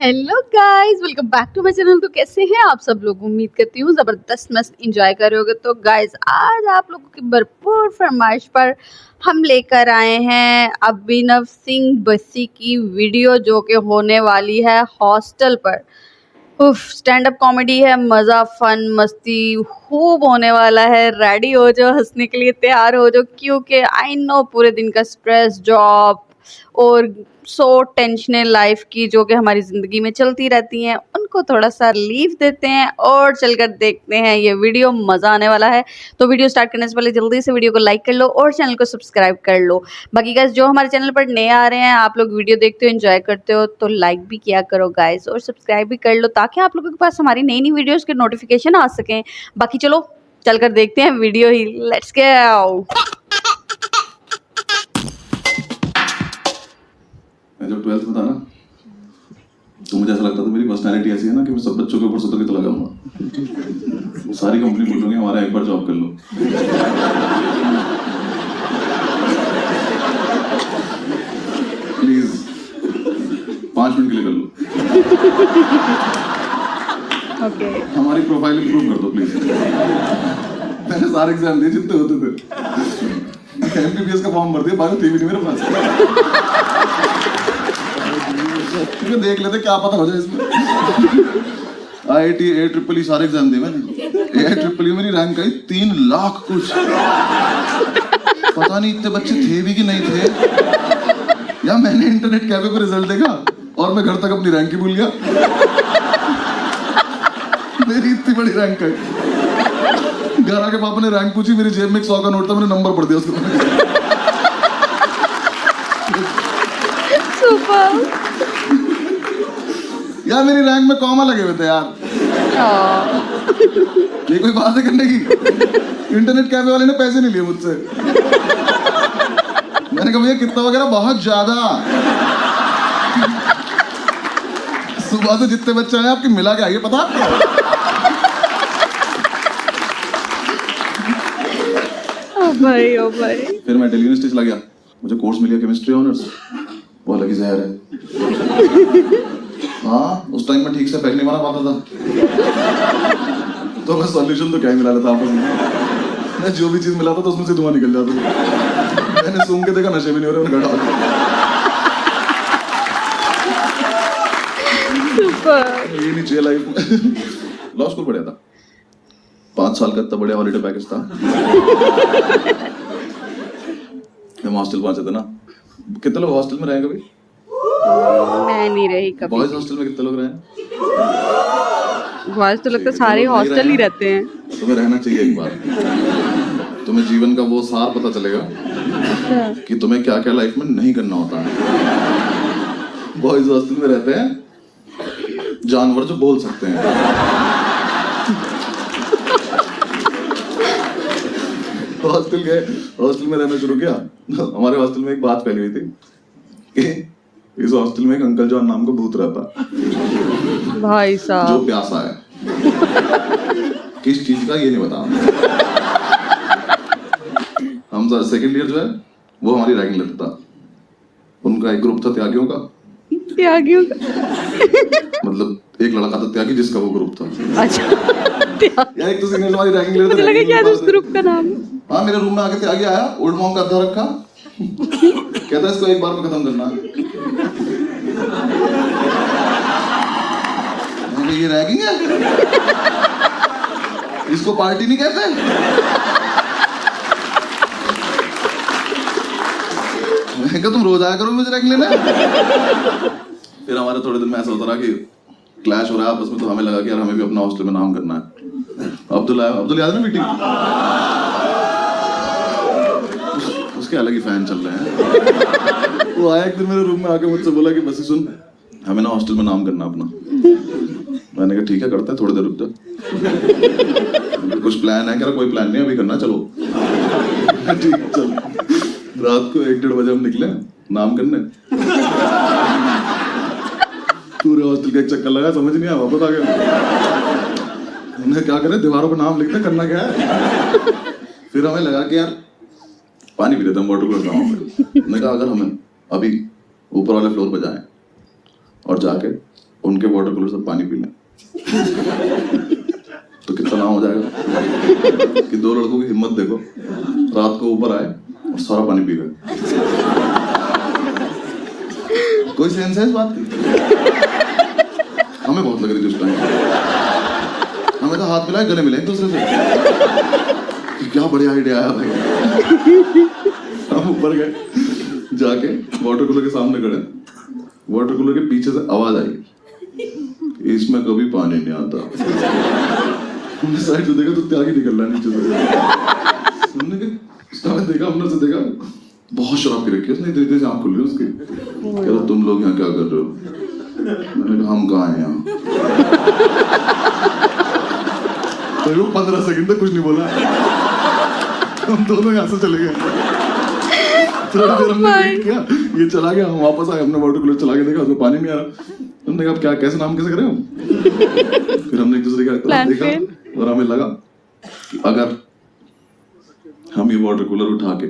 Hello guys, welcome back to my channel. तो कैसे हैं आप सब लोग? उम्मीद करती हूँ ज़बरदस्त मस्त एंजॉय कर रहे होगे। तो गाइस, आज आप लोगों की भरपूर फरमाइश पर हम लेकर आए हैं अभिनव सिंह बस्सी की वीडियो, जो कि होने वाली है हॉस्टल पर। उफ, स्टैंड अप कॉमेडी है, मज़ा फन मस्ती खूब होने वाला है। रेडी हो जाओ, हंसने के लिए तैयार हो जाओ, क्योंकि आई नो पूरे दिन का स्ट्रेस, जॉब और सो टेंशनें लाइफ की जो कि हमारी ज़िंदगी में चलती रहती हैं, उनको थोड़ा सा रिलीफ देते हैं और चलकर देखते हैं ये वीडियो। मज़ा आने वाला है। तो वीडियो स्टार्ट करने से पहले जल्दी से वीडियो को लाइक कर लो और चैनल को सब्सक्राइब कर लो। बाकी गाइस, जो हमारे चैनल पर नए आ रहे हैं, आप लोग वीडियो देखते हो, एंजॉय करते हो, तो लाइक भी किया करो गाइस और सब्सक्राइब भी कर लो, ताकि आप लोगों के पास हमारी नई नई वीडियोज़ के नोटिफिकेशन आ सकें। बाकी चलो चलकर देखते हैं वीडियो ही। Let's go. मैं जब 12th में था ना, तो मुझे ऐसा लगता था मेरी पर्सनैलिटी ऐसी है ना कि मैं सब बच्चों के ऊपर सुधर के चला जाऊंगा। सारी कंपनी बोलेंगे हमारा एक बार जॉब कर लो। प्लीज 5 मिनट के लिए कर लो। ओके, हमारी प्रोफाइल इंप्रूव कर दो प्लीज। मैंने सारे एग्जाम दिए जितने होते थे। एमबीबीएस का फॉर्म भर दिया, बाकी थे भी नहीं मेरे पास। क्योंकि देख लेते क्या पता हो जाए इसमें। IIT AEEE सारे एग्जाम दिए मैंने। AEEE मेरी रैंक आई 3 लाख कुछ। पता नहीं इतने बच्चे थे भी कि नहीं थे, या मैंने इंटरनेट कैफे पे रिजल्ट देखा और मैं घर तक अपनी रैंक ही भूल गया। मेरी इतनी बड़ी रैंक आई। घर आके पापा ने रैंक पूछी, मेरी जेब में 100 का नोट था, मैंने नंबर पढ़ दिया उसको। सुपर। यार मेरी रैंक में कॉमा लगे हुए थे यार। ये कोई बात है करने की? इंटरनेट कैफे वाले ने पैसे नहीं लिए मुझसे। मैंने कहा भैया कितना वगैरह, बहुत ज्यादा। सुबह से जितने बच्चे आए आपकी मिला के आइए, पता? ओ भाई, ओ भाई। फिर मैं दिल्ली यूनिवर्सिटी चला गया, मुझे कोर्स मिल गया केमिस्ट्री ऑनर्स। वो अलग ही जहर है। हाँ, उस टाइम में ठीक से पैक नहीं बना पाता था, तो मैं सॉल्यूशन तो क्या ही मिला लेता आपस में। मैं जो भी चीज मिला था तो उसमें से धुआं निकल जाता था। मैंने सूंघ के देखा, नशे भी नहीं हो रहे, मैंने सुपर। ये नहीं चाहिए लाइफ में। लॉ स्कूल पढ़ा था, 5 साल का इतना बढ़िया हॉलीडे पैकेज था। हम हॉस्टल पहुंचे थे ना। कितने लोग हॉस्टल में रहे कभी? मैं नहीं रही कभी। बॉयज हॉस्टल में कितने लोग रहे? बॉयज तो लगता है सारे हॉस्टल ही रहते हैं। तुम्हें रहना चाहिए एक बार, तुम्हें जीवन का वो सार पता चलेगा कि तुम्हें क्या क्या लाइफ में नहीं करना होता है। बॉयज हॉस्टल में रहते हैं जानवर जो बोल सकते हैं। हॉस्टल गए, हॉस्टल में रहना शुरू किया। हमारे हॉस्टल में एक बात फैली हुई थी कि इस हॉस्टल में एक अंकल जॉन नाम का भूत रहता, भाई जो साहब। प्यासा है। किस चीज का ये नहीं बता। हम सेकंड ईयर जो है वो हमारी रैगिंग लेता था। उनका एक ग्रुप था त्यागियों का। त्यागियों का? मतलब एक लड़का था त्यागी जिसका वो ग्रुप था। अच्छा, यार एक तो सीनियर हमारी रैगिंग ले रहे थे। मुझे लगा क्या उस ग्रुप का नाम। हाँ, मेरे रूम में आके त्यागी आया, ओल्ड मॉन्क का अद्धा रखा, कहता है इसको एक बार में खत्म करना है। ये रैगिंग है, इसको पार्टी नहीं कहते। मैं तुम रोज आया करो मुझे रैगिंग लेने। फिर हमारे थोड़े दिन में ऐसा होता रहा कि क्लैश हो रहा है आपस में, तो हमें लगा कि यार हमें भी अपना हॉस्टल में नाम करना है। अब्दुल याद है ना मीटिंग? उसके अलग ही फैन चल रहे हैं। वो आया एक दिन मेरे रूम में आके मुझसे बोला कि बस सुन, हमें ना हॉस्टल में नाम करना अपना। मैंने कहा ठीक है करते हैं, थोड़ी देर रुक जा। कुछ प्लान है? कह रहा कोई प्लान नहीं, अभी करना, चलो। ठीक, चलो। रात को 1-1:30 बजे हम निकले नाम करने। पूरे हॉस्टल का एक चक्कर लगा, समझ नहीं आया, वापस आ गया। हमने क्या करे, दीवारों पर नाम लिखते, करना क्या है। फिर हमें लगा कि यार पानी पी लेते हम वाटर कूलर गाँव में। मैंने कहा अगर हमें अभी ऊपर वाले फ्लोर पर जाएं और जाके उनके वाटर कूलर से पानी पी लें तो कितना नाम हो जाएगा कि दो लड़कों की हिम्मत देखो, रात को ऊपर आए और सारा पानी पी गए। कोई सेंस है इस बात की? हमें बहुत लग रही थी उस टाइम, हमें तो हाथ मिलाए गले मिले एक दूसरे से कि क्या बढ़िया आइडिया आया भाई। हम ऊपर गए, जाके वाटर कूलर के सामने खड़े, वाटर कूलर के पीछे से आवाज आई, इसमें कभी पानी नहीं आता। हमने साइड से देखा तो त्याग ही निकल रहा नीचे से। हमने देखा, हमने से देखा बहुत शराब पी रखी है उसने, इतनी तेज आंख खुल रही है उसकी। कह रहा तुम लोग यहाँ क्या कर रहे हो? मैंने कहा हम कहाँ हैं यहाँ। तो वो 15 सेकंड तक कुछ नहीं बोला, हम दोनों यहाँ से चले गए। थोड़ी देर हमने वेट किया, ये चला गया, हम वापस आए, हमने वाटर कूलर चला के देखा उसमें पानी नहीं आ रहा। हमने कहा क्या कैसे नाम कैसे करें हम? फिर हमने एक दूसरे का देखा और हमें लगा कि अगर हम ये वाटर कूलर उठा के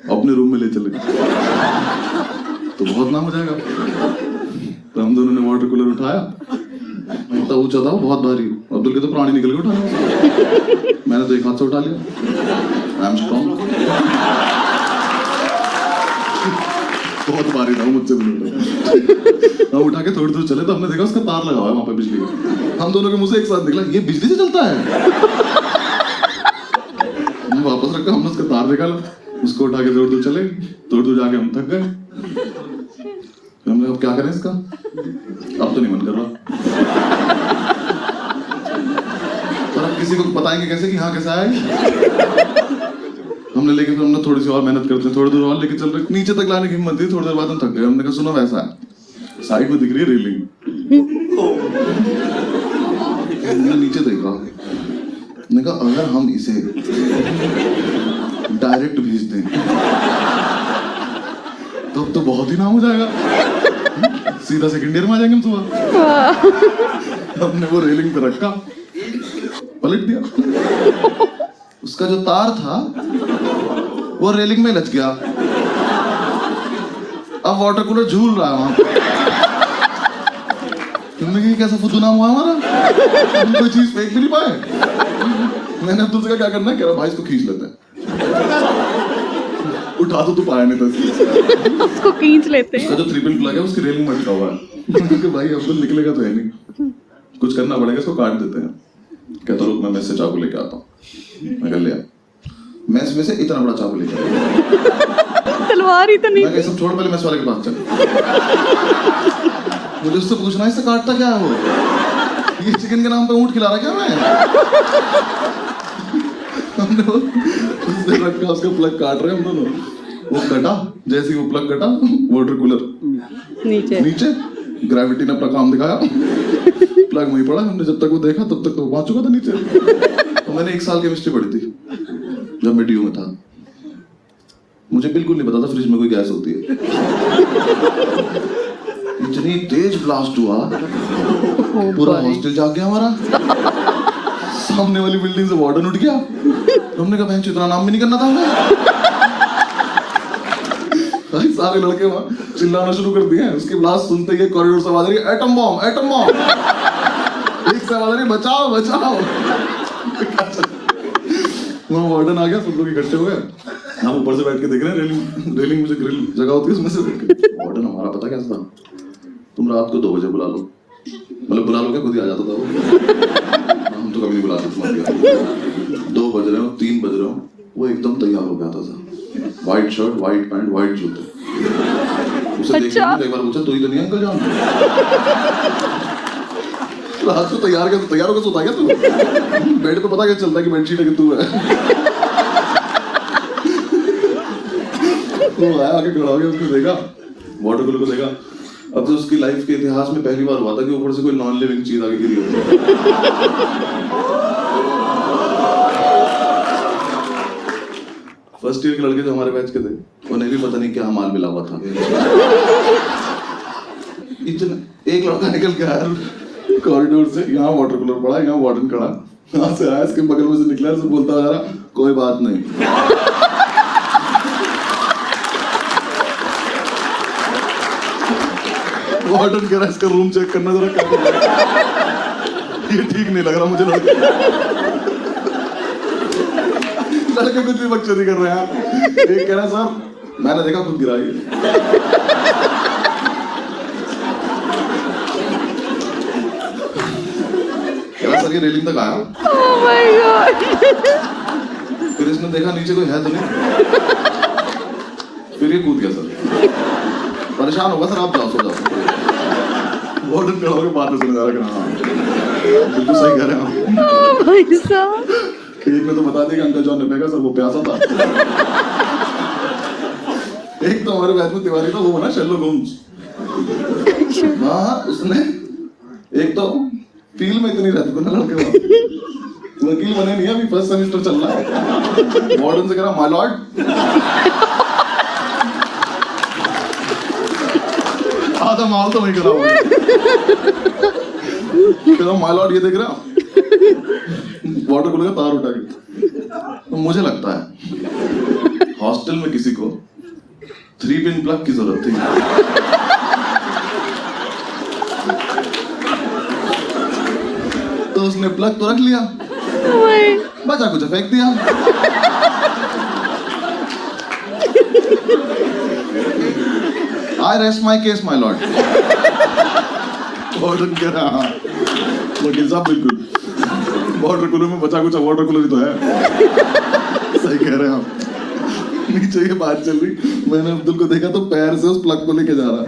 अपने रूम में ले चले तो बहुत नाम हो जाएगा। तो हम दोनों ने वाटर कूलर उठाया, इतना ऊंचा था, बहुत भारी। अब्दुल के तो प्राणी निकल के उठाया, मैंने तो एक हाथ से उठा लिया। I am strong. बहुत भारी था, मुझसे भी नहीं उठा। हम उठा के थोड़ी दूर चले तो हमने देखा उसका तार लगा हुआ है वहां पे बिजली का। हम दोनों के मुंह से एक साथ निकला, ये बिजली से चलता है। हमने वापस रखा, हमने उसका तार निकाला, उसको उठा के थोड़ी दूर चले, थोड़ी दूर जाके हम थक गए। हमने अब क्या करें इसका, अब तो नहीं मन कर रहा। और अब किसी को बताएंगे कैसे कि हाँ कैसा है? हमने लेके फिर हमने थोड़ी सी और मेहनत करते हैं, थोड़ी दूर और लेके चल रहे, नीचे तक लाने की हिम्मत थी, थोड़ी देर बाद हम थक गए। हमने कहा सुनो वैसा है, साइड में दिख रही है रेलिंग। हमने नीचे देखा, मैंने कहा अगर हम इसे डायरेक्ट भेज दें तो अब तो बहुत ही नाम हो जाएगा, सीधा सेकंड ईयर में आ जाएंगे हम सुबह। हमने वो रेलिंग पे रखा, पलट दिया, उसका जो तार था वो रेलिंग में लच गया। अब वाटर कूलर झूल रहा है वहां पे। तुमने कहा कैसा फुद्दू नाम हुआ हमारा, हम कोई चीज फेंक भी नहीं पाए। मैंने अब्दुल से कहा क्या करना है, कह रहा भाई इसको खींच लेते हैं। उठा तो तू पाया नहीं था उसको खींच लेते हैं। उसका जो 3 पिन प्लग है उसकी रेलिंग में अटका हुआ है। क्योंकि भाई अब्दुल निकलेगा तो है नहीं, कुछ करना पड़ेगा, इसको काट देते हैं। कहता रुक मैं मेस से चाकू लेके आता हूँ। मैं कह लिया मेस में से इतना बड़ा चाकू लेके आया, तलवार ही तो नहीं। मैं सब छोड़, पहले मेस वाले के पास चल। मुझे उससे पूछना इससे काटता क्या है वो, ये चिकन के नाम पे ऊंट खिला रहा क्या मैं? हमने उसने रखा, उसका प्लग काट रहे हम दोनों, वो कटा, जैसे ही वो प्लग कटा वाटर कूलर नीचे ग्रेविटी ने अपना काम दिखाया, प्लग वहीं पड़ा। हमने जब तक वो देखा तब तक तो पहुंच चुका था नीचे। तो मैंने 1 साल केमिस्ट्री पढ़ी थी जब मैं DU में था, मुझे बिल्कुल नहीं पता था फ्रिज में कोई गैस होती है। इतनी तेज ब्लास्ट हुआ, पूरा हॉस्टल जाग गया हमारा। सामने वाली बिल्डिंग से वार्डन उठ गया। हमने कहा बहन इतना नाम भी नहीं करना था हमें। भाई सारे लड़के वहां चिल्लाना शुरू कर दिए। उसकी ब्लास्ट सुनते ही कॉरिडोर से आवाज आ रही है एटम बॉम्ब एटम बॉम्ब। एक से आवाज आ रही है बचाओ बचाओ। वहां वार्डन आ गया, सब लोग इकट्ठे हो गए। हम ऊपर से बैठ के देख रहे हैं, रेलिंग में जो ग्रिल जगह होती है उसमें से बैठ के। वार्डन हमारा पता कैसा था, तुम रात को 2 बजे बुला लो, मतलब बुला लो क्या, खुद ही आ जाता था वो। हम तो कभी नहीं बुलाते तुम्हारे। 2 बज रहे हो 3 बज रहे हो, वो एकदम तैयार हो गया था। White shirt white pant white जूते। उसे देखने एक बार पूछा तू ही तो नहीं अंकल जान? रात को तैयार होकर सोता क्या तू? बेड पे पता क्या चलता है कि बेडशीट है कि तू है। वो आया आके खड़ा हो गया, उसको देखा, वाटर कूलर को देखा। अब तो उसकी लाइफ के इतिहास में पहली बार हुआ था कि ऊपर से कोई नॉन लिविंग चीज आगे गिरी होती। फर्स्ट ईयर के लड़के जो हमारे बैच के थे, उन्हें भी पता नहीं क्या माल मिला हुआ था। इतना एक लड़का निकल के आया कॉरिडोर से, यहाँ वाटर कूलर पड़ा, यहाँ वार्डन खड़ा, यहाँ से आया, इसके बगल में से निकला, से बोलता जा रहा कोई बात नहीं। वो वार्डन कह रहा है इसका रूम चेक करना जरा, क्या कर रहा है? ये ठीक नहीं लग रहा मुझे। लड़के कुछ भी बकचोदी कर रहे हैं। एक कह रहा है साहब मैंने देखा खुद गिरा ये। कह रहा सर ये रेलिंग तक आया। Oh my God! फिर इसने देखा नीचे कोई है तो नहीं, फिर ये कूद गया सर। परेशान होगा सर, आप जाओ सो जाओ। वार्डन खड़ा होकर बातें सुन रहा है। हाँ बिल्कुल सही कह रहे हैं आप। Oh भाई साहब, एक ने तो बता दिया कि अंकल जॉन ने फेंका सर, वो प्यासा था। एक तो हमारे बैच में तिवारी था, वो बना शेरलॉक होम्स। हाँ उसने एक तो फील में इतनी रहती थी ना लड़के वहां, वकील बने नहीं, अभी फर्स्ट सेमेस्टर चल रहा है। वार्डन से कह रहा माय लॉर्ड, आधा माल तो वही करा हुआ है। कह रहा माय लॉर्ड ये देख रहा, वाटर कूलर का तार उठा के। तो मुझे लगता है हॉस्टल में किसी को 3 पिन प्लग की जरूरत थी। तो उसने प्लग तो रख लिया, बचा कुछ फेंक दिया। I rest my case, my lord. Water कह रहा हाँ वकील साहब बिल्कुल, वाटर कूलर में बचा कुछ वाटर कूलर ही तो है। सही कह रहे हैं आप। नीचे ये बात चल रही, मैंने अब्दुल को देखा तो पैर से उस प्लग को लेके जा रहा।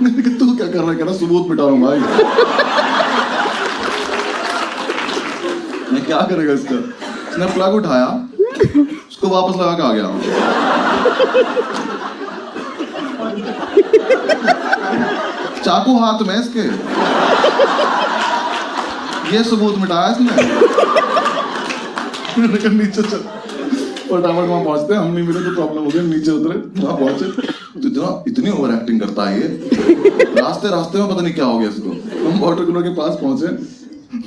मैंने कहा तू क्या कर रहा है? कह रहा सबूत मिटा रहा हूं भाई। मैं क्या करेगा इसका? उसने प्लग उठाया, उसको वापस लगा के आ गया। चाकू हाथ में इसके, ये सबूत मिटाया इसने। मैंने कहा नीचे चल, फटाफट वहां पहुंचते, हम नहीं मिले तो प्रॉब्लम हो गई। नीचे उतरे, वहां पहुंचे तो इतनी ओवर एक्टिंग करता है ये। रास्ते में पता नहीं क्या हो गया इसको। हम वाटर कूलर के पास पहुंचे,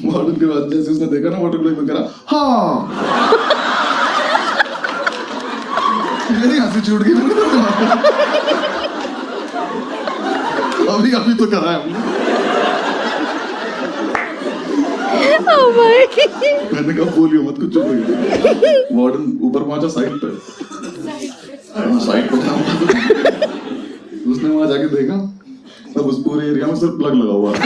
वाटर के बाद जैसे उसने देखा ना वाटर कूलर में, कह रहा हाँ। मेरी हंसी छूट गई। अभी तो करा है हमने। oh my! मैंने कहा बोलियो मत, कुछ चुप हो गया। वार्डन ऊपर पहुंचा साइड पे, साइड पे था। उसने वहां जाके देखा, अब उस पूरे एरिया में सिर्फ प्लग लगा हुआ है।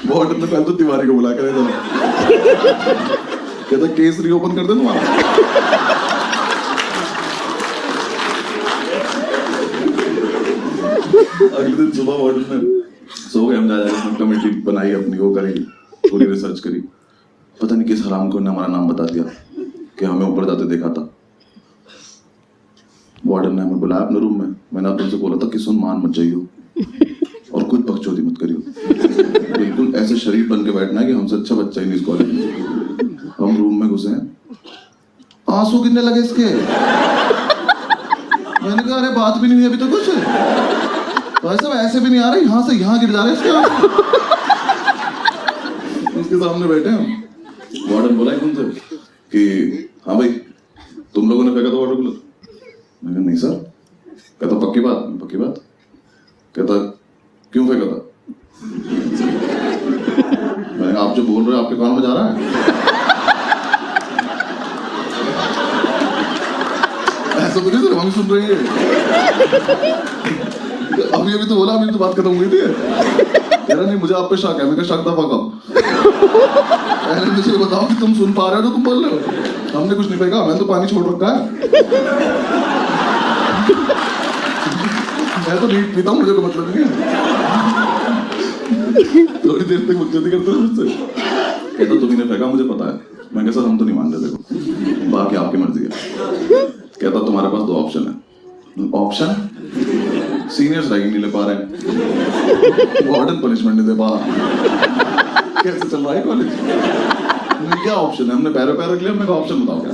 वार्डन ने पहले तो तिवारी को बुला कर कहता केस रीओपन कर दे तुम्हारा। अगले दिन सुबह वार्डन में सो गए हम, जा कमेटी बनाई अपनी, वो करी, पूरी रिसर्च करी। पता नहीं किस हराम को ने हमारा नाम बता दिया कि हमें ऊपर जाते देखा था। वार्डन ने हमें बुलाया अपने रूम में। मैंने अब तुमसे बोला था कि सुन मान मत जाइयो और कुछ बकचोदी मत करियो, बिल्कुल ऐसे शरीफ बन के बैठना है कि हमसे अच्छा बच्चा ही नहीं इस कॉलेज में। हम रूम में घुसे, आंसू गिरने लगे इसके। मैंने कहा अरे बात भी नहीं हुई अभी तो कुछ, भाई साहब ऐसे भी नहीं आ रहे, यहाँ से यहाँ गिर जा रहे इसके। उसके सामने बैठे हम। वार्डन बोला तुमसे कि हाँ भाई तुम लोगों ने फेंका था वाटर कूलर? मैं कहा नहीं सर। कहता पक्की बात? पक्की बात। कहता क्यों फेंका था? मैंने कहा आप जो बोल रहे हो आपके कान में जा रहा है? ऐसा तो नहीं सर, हम सुन रहे हैं। अभी तो बोला, अभी तो बात खत्म हुई थी। कह रहा नहीं मुझे आप पे शक है। मैं कहा शक दफा कब? पहले मुझे बताओ कि तुम सुन पा रहे हो तो तुम बोल रहे हो। हमने कुछ नहीं फेंका, मैंने तो पानी छोड़ रखा है। मैं तो नीट पीता हूँ, मुझे कोई मतलब नहीं है। थोड़ी देर तक बकचोदी करते रहे मुझसे। कहता तुम्ही ने फेंका मुझे पता है। मैं कहा सर हम तो नहीं मान रहे, देखो बाकी आपकी मर्जी है। कहता तुम्हारे पास 2 ऑप्शन है। ऑप्शन सीनियर्स रैगिंग नहीं ले पा रहे, वार्डन पनिशमेंट नहीं दे पा रहा, कैसे चल रहा है कॉलेज? क्या ऑप्शन है? हमने पैरों पैर रख लिया। मैं ऑप्शन बताओ क्या?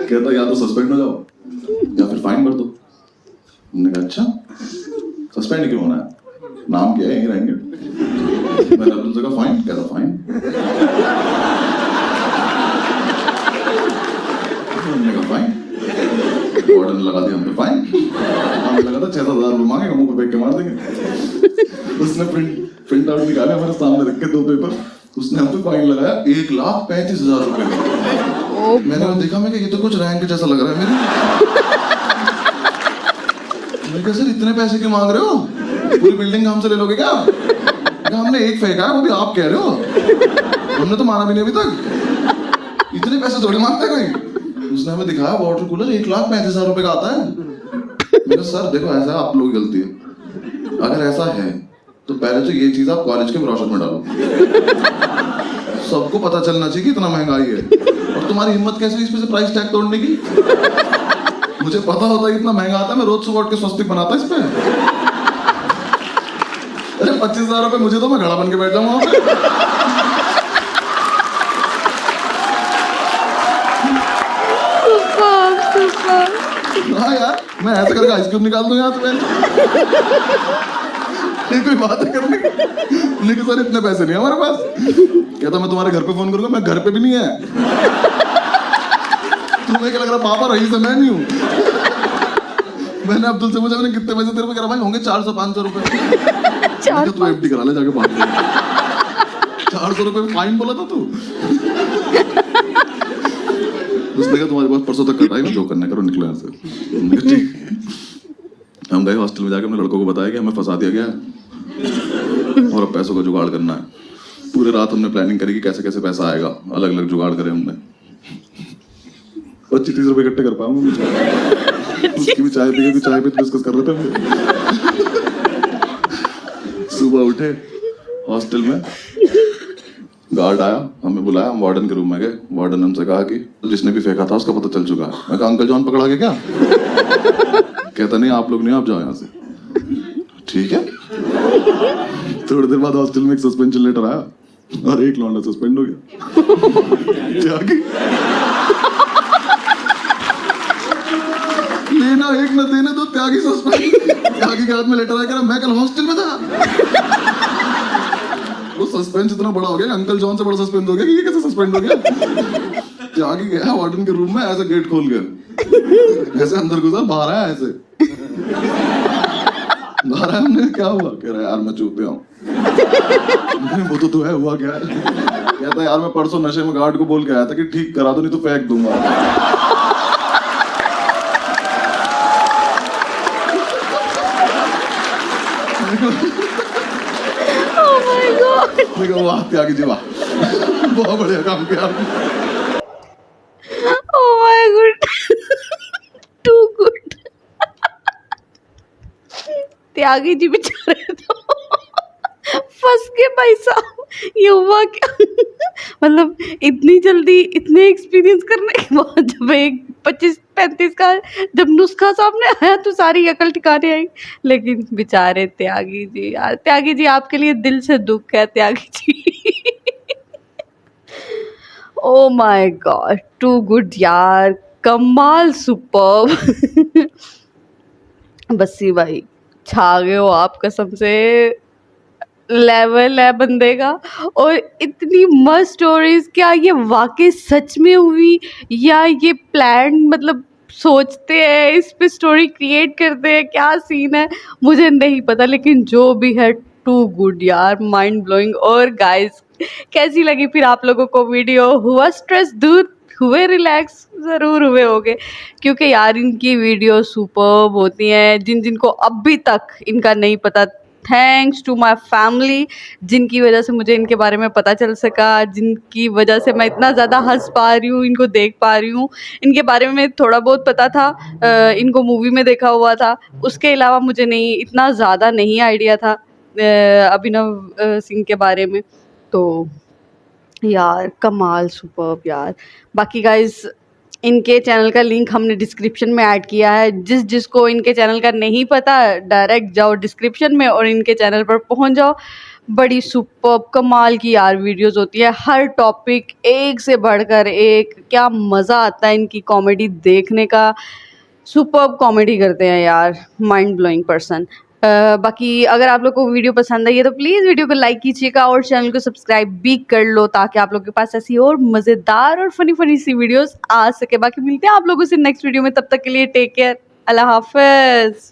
कहता या तो सस्पेंड हो जाओ या फिर फाइन भर दो। हमने कहा अच्छा सस्पेंड क्यों होना है, नाम क्या है, यहीं रहेंगे। मैंने अब्दुल से कहा फाइन? कहता फाइन। हमने कहा फाइन। वार्डन ने लगा दिया हम पे फाइन। हमें लगा था 6,000 रुपये मांगेगा, मुंह पे फेंक के मार देंगे। उसने प्रिंट आउट निकाला, हमारे सामने रख के 2 पेपर, उसने हम पे फाइन लगाया 1,35,000 रुपये। मैंने देखा, मैं कि ये तो कुछ रैंक जैसा लग रहा है मेरे। मैं कहा सर इतने पैसे क्यों मांग रहे हो, पूरी बिल्डिंग हमसे ले लोगे क्या? हमने एक फेंका है, वो भी आप कह रहे हो, हमने तो माना भी नहीं अभी तक, इतने पैसे थोड़ी मांगता है कोई। उसने हमें दिखाया वाटर कूलर 1,35,000 रुपए का आता है। मैंने कहा सर देखो ऐसा है, आप लोग की गलती है, अगर ऐसा है तो पहले तो ये चीज आप कॉलेज के ब्रोशर में डालो, सबको पता चलना चाहिए कि इतना महंगाई है। और तुम्हारी हिम्मत कैसे इस पे से प्राइस टैग तोड़ने की? मुझे पता होता है इतना महंगा आता है, मैं रोज सुबह उठ के स्वस्तिक बनाता इस पे। अरे 25,000 रुपए मुझे तो, मैं घड़ा बन के बैठ जाऊंगा वहां पे। हाँ यार, मैं ऐसा करके आइसक्रीम निकाल दूं यहाँ से पहले। ये कोई बात है करने की? लेकिन सर इतने पैसे नहीं है हमारे पास। कहता मैं तुम्हारे घर पे फोन करूंगा, मैं घर पे भी नहीं है। तुम्हें क्या लग रहा पापा रही से मैं नहीं हूँ। मैंने अब्दुल से पूछा, मैंने कितने पैसे तेरे पे करा? भाई होंगे 400-500 रुपए। तू एफडी करा ले जाके बात। 400 रुपए फाइन बोला था तू। उसने कहा तुम्हारे पास परसों तक कटा है ना, जो करना करो, निकलो यहाँ से। ठीक। हम गए हॉस्टल में, जाकर हमने लड़कों को बताया कि हमें फंसा दिया गया है और अब पैसों का जुगाड़ करना है। पूरे रात हमने प्लानिंग करी कि कैसे कैसे पैसा आएगा, अलग अलग जुगाड़ करे हमने। 25-30 रुपए इकट्ठे कर पाऊंगा। उसकी भी चाय पी, चाय पे डिस्कस कर रहे थे हम। सुबह उठे, हॉस्टल में गार्ड आया, हमें बुलाया, हम वार्डन के रूम में गए। वार्डन हमसे कहा कि जिसने भी फेंका था उसका पता चल चुका है। मैं कहा अंकल जॉन पकड़ा गया क्या? कहता नहीं आप लोग नहीं, आप जाओ यहाँ से। ठीक है। थोड़ी देर बाद हॉस्टल में एक सस्पेंशन लेटर आया और एक लौंडा सस्पेंड हो गया। लेना एक न देने दो, त्यागी सस्पेंड। त्यागी के हाथ में लेटर आया, मैं कल हॉस्टल में था। वो सस्पेंस इतना बड़ा हो गया, अंकल जॉन से बड़ा सस्पेंड हो गया कि ये कैसे सस्पेंड हो गया। त्यागी गया वार्डन के रूम में, ऐसे गेट खोल गया, ऐसे अंदर घुसा, बाहर आया, ऐसे बाहर आया। हमने क्या हुआ? कह रहा यार मैं चूक गया हूँ। वो तो है, हुआ क्या है? कहता यार मैं परसों नशे में गार्ड को बोल के आया था कि ठीक करा दो नहीं तो फेंक दूंगा। वाह त्यागी जी वाह, बहुत बढ़िया काम किया। Oh my God, too good. Tyagi ji बेचारे तो फंस गए भाई साहब। ये हुआ क्या? मतलब इतनी जल्दी इतने एक्सपीरियंस करने के बाद जब एक 25-35 का जब नुस्खा सामने आया तो सारी अकल ठिकाने आई। लेकिन बेचारे त्यागी जी यार, त्यागी जी आपके लिए दिल से दुख है Tyagi ji. Oh my God, too good यार, कमाल, सुपर्ब। बस्सी भाई छा गए हो आप, कसम से लेवल है बंदे का। और इतनी मस्त स्टोरीज, क्या ये वाकई सच में हुई या ये प्लान, मतलब सोचते हैं इस पे स्टोरी क्रिएट करते हैं, क्या सीन है मुझे नहीं पता। लेकिन जो भी है टू गुड यार, माइंड ब्लोइंग। और गाइस कैसी लगी फिर आप लोगों को वीडियो? हुआ स्ट्रेस दूर? हुए रिलैक्स? ज़रूर हुए होगे, क्योंकि यार इनकी वीडियो सुपर्ब होती हैं। जिन जिनको अभी तक इनका नहीं पता, थैंक्स टू माई फैमिली, जिनकी वजह से मुझे इनके बारे में पता चल सका, जिनकी वजह से मैं इतना ज़्यादा हंस पा रही हूँ, इनको देख पा रही हूँ। इनके बारे में थोड़ा बहुत पता था, इनको मूवी में देखा हुआ था, उसके अलावा मुझे नहीं, इतना ज़्यादा नहीं आइडिया था अभिनव सिंह के बारे में। तो यार कमाल, सुपर्ब यार। बाकी गाइज इनके चैनल का लिंक हमने डिस्क्रिप्शन में ऐड किया है। जिसको इनके चैनल का नहीं पता, डायरेक्ट जाओ डिस्क्रिप्शन में और इनके चैनल पर पहुंच जाओ। बड़ी सुपर्ब कमाल की यार वीडियोस होती है, हर टॉपिक एक से बढ़कर एक। क्या मज़ा आता है इनकी कॉमेडी देखने का, सुपर्ब कॉमेडी करते हैं यार, माइंड ब्लोइंग पर्सन। बाकी अगर आप लोग को वीडियो पसंद आई है तो प्लीज़ वीडियो को लाइक कीजिएगा और चैनल को सब्सक्राइब भी कर लो, ताकि आप लोग के पास ऐसी और मज़ेदार और फनी सी वीडियोस आ सके। बाकी मिलते हैं आप लोगों से नेक्स्ट वीडियो में, तब तक के लिए टेक केयर, अल्लाह हाफ़िज़।